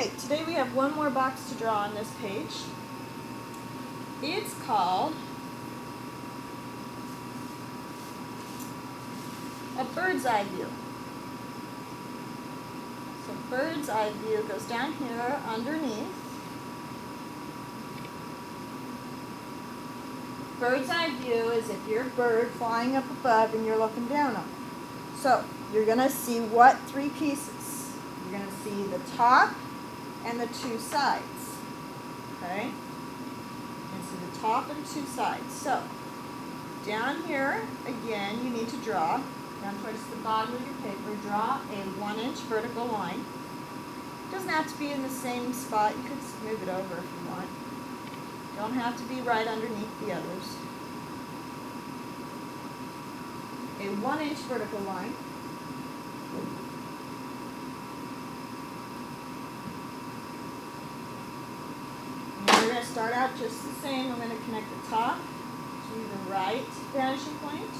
Okay, today we have one more box to draw on this page. It's called a bird's eye view. So bird's eye view goes down here underneath. Bird's eye view is if you're a bird flying up above and you're looking down on it. So you're going to see what three pieces? You're going to see the top and the two sides. Okay? And see the top and two sides. So down here, again, you need to draw, down towards the bottom of your paper, draw a 1-inch vertical line. It doesn't have to be in the same spot. You could move it over if you want. Don't have to be right underneath the others. A 1-inch vertical line. And we're going to start out just the same. I'm going to connect the top to the right vanishing point.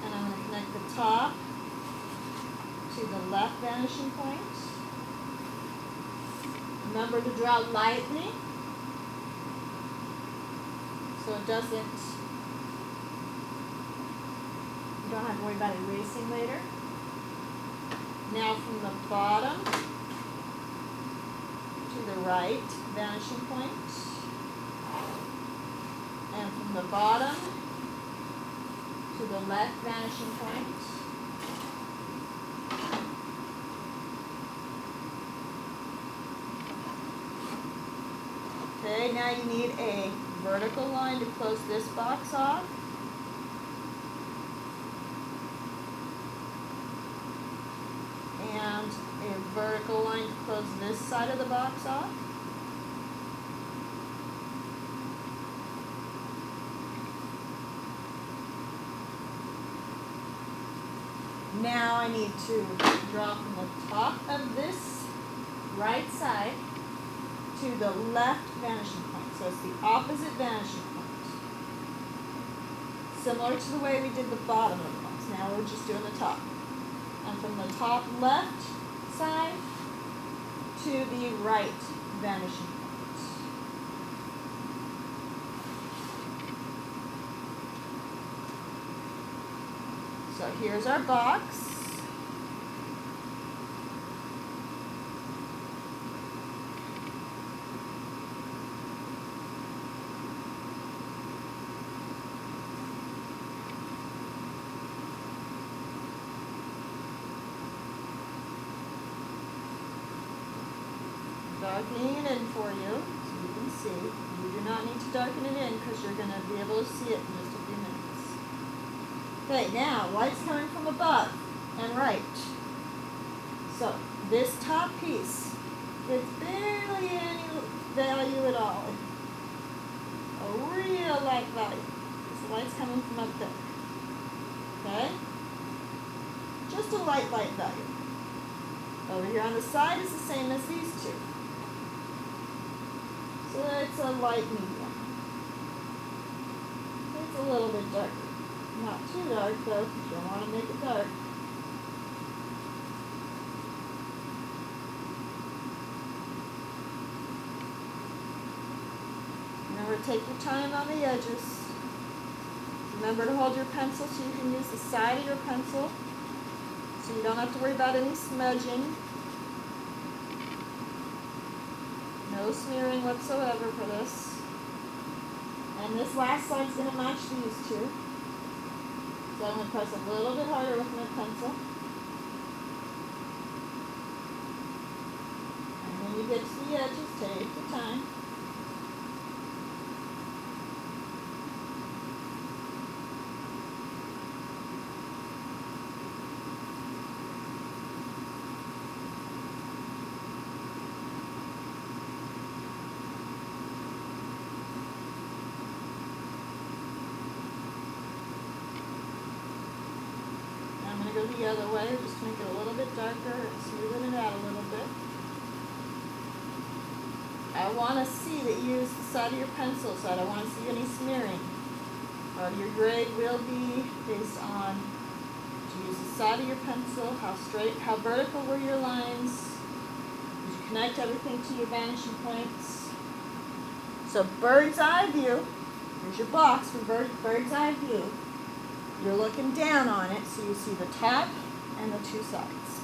And I'm going to connect the top to the left vanishing point. Remember to draw lightly so it doesn't, you don't have to worry about erasing later. Now from the bottom to the right vanishing point, and from the bottom to the left vanishing point. Okay, now you need a vertical line to close this box off. And a vertical line to close this side of the box off. Now I need to draw from the top of this right side to the left vanishing point. So it's the opposite vanishing point. Similar to the way we did the bottom of the box. Now we're just doing the top. And from the top left side to the right vanishing point. So here's our box. Darkening it in for you, so you can see. You do not need to darken it in because you're going to be able to see it in just a few minutes. Okay, now light's coming from above and right. So this top piece gets barely any value at all. A real light value. Because the light's coming from up there. Okay? Just a light value. Over here on the side is the same as these two. So it's a light medium. It's a little bit darker. Not too dark though, because you don't want to make it dark. Remember to take your time on the edges. Remember to hold your pencil so you can use the side of your pencil so you don't have to worry about any smudging. No smearing whatsoever for this. And this last side's going to match these two. So I'm going to press a little bit harder with my pencil. And when you get to the edges, take your time. I'm going to go the other way, just to make it a little bit darker and smoothen it out a little bit. I want to see that you use the side of your pencil, so I don't want to see any smearing. Your grade will be based on, to use the side of your pencil? How straight, how vertical were your lines? Did you connect everything to your vanishing points? So bird's eye view, here's your box for bird's eye view. You're looking down on it, so you see the top and the two sides.